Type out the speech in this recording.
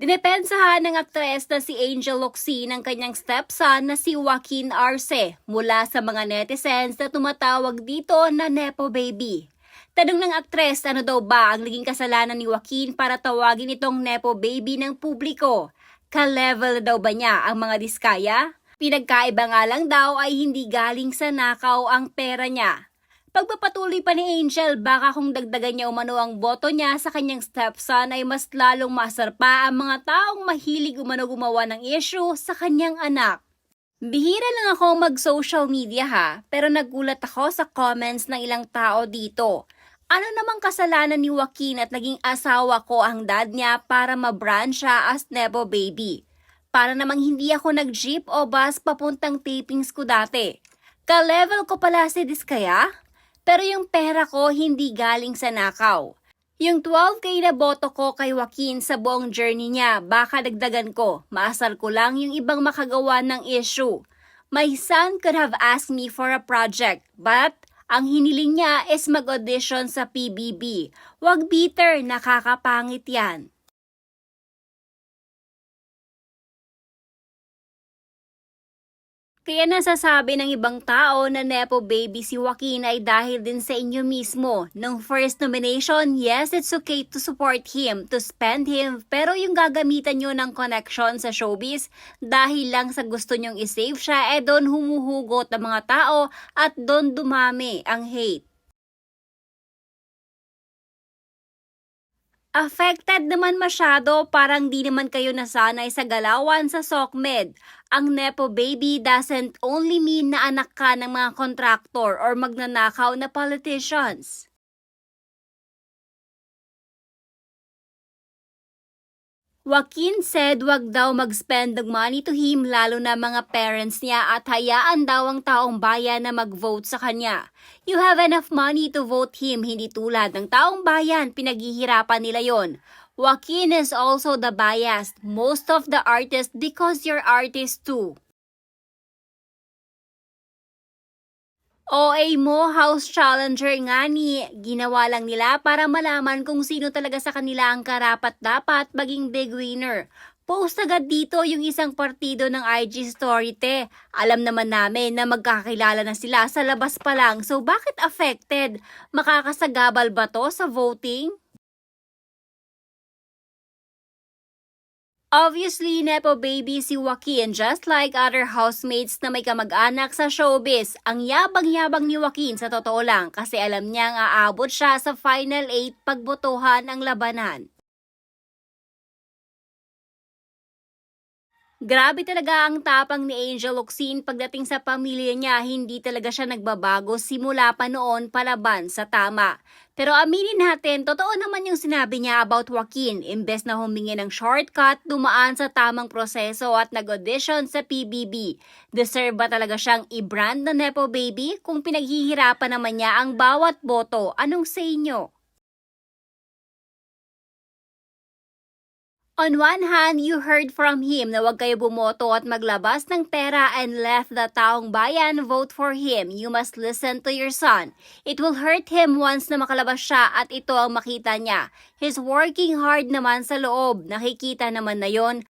Dinepensahan ng aktres na si Angel Locsin ang kanyang stepson na si Joaquin Arce mula sa mga netizens na tumatawag dito na Nepo Baby. Tanong ng aktres, ano daw ba ang naging kasalanan ni Joaquin para tawagin itong Nepo Baby ng publiko? Ka-level na daw ba niya ang mga diskaya? Pinagkaiba nga lang daw ay hindi galing sa nakaw ang pera niya. Pagpapatuloy pa ni Angel, baka kung dagdagan niya umano ang boto niya sa kanyang stepson ay mas lalong masarpa ang mga taong mahilig umano gumawa ng issue sa kanyang anak. Bihira lang ako mag-social media ha, pero nagulat ako sa comments ng ilang tao dito. Ano namang kasalanan ni Joaquin at naging asawa ko ang dad niya para ma-brand siya as Nepo Baby? Para namang hindi ako nag-jeep o bus papuntang tapings ko dati. Ka-level ko pala si Diskaya? Pero yung pera ko hindi galing sa nakaw. Yung 12K na boto ko kay Joaquin sa buong journey niya, baka dagdagan ko. Maasar ko lang yung ibang makagawa ng issue. My son could have asked me for a project, but ang hiniling niya is mag-audition sa PBB. Wag bitter, nakakapangit yan. Kaya nasasabi ng ibang tao na Nepo Baby si Joaquin ay dahil din sa inyo mismo. Nung first nomination, yes, it's okay to support him, to spend him, pero yung gagamitan nyo ng connection sa showbiz dahil lang sa gusto nyong isave siya, doon humuhugot ang mga tao at doon dumami ang hate. Affected naman masyado, parang di naman kayo nasanay sa galawan sa SOCMED. Ang Nepo Baby doesn't only mean na anak ka ng mga contractor or magnanakaw na politicians. Joaquin said wag daw mag-spend ng money to him lalo na mga parents niya at hayaan daw ang taong bayan na mag-vote sa kanya. You have enough money to vote him, hindi tulad ng taong bayan, pinaghihirapan nila yon. Joaquin is also the biased, most of the artists because you're artist too. OA mo, house challenger nga ni, ginawa lang nila para malaman kung sino talaga sa kanila ang karapat-dapat maging big winner. Post agad dito yung isang partido ng IG story te. Alam naman namin na magkakilala na sila sa labas pa lang, so bakit affected? Makakasagabal ba to sa voting? Obviously, Nepo Baby si Joaquin, just like other housemates na may kamag-anak sa showbiz. Ang yabang-yabang ni Joaquin sa totoo lang kasi alam niyang aabot siya sa Final 8 pagbotohan ang labanan. Grabe talaga ang tapang ni Angel Locsin pagdating sa pamilya niya, hindi talaga siya nagbabago simula pa noon palaban sa tama. Pero aminin natin, totoo naman yung sinabi niya about Joaquin. Imbes na humingi ng shortcut, dumaan sa tamang proseso at nag-audition sa PBB. Deserve ba talaga siyang i-brand na Nepo Baby? Kung pinaghihirapan naman niya ang bawat boto, anong say nyo? On one hand, you heard from him na huwag kayo bumoto at maglabas ng pera and let the taong bayan vote for him. You must listen to your son. It will hurt him once na makalabas siya at ito ang makita niya. He's working hard naman sa loob. Nakikita naman na yon.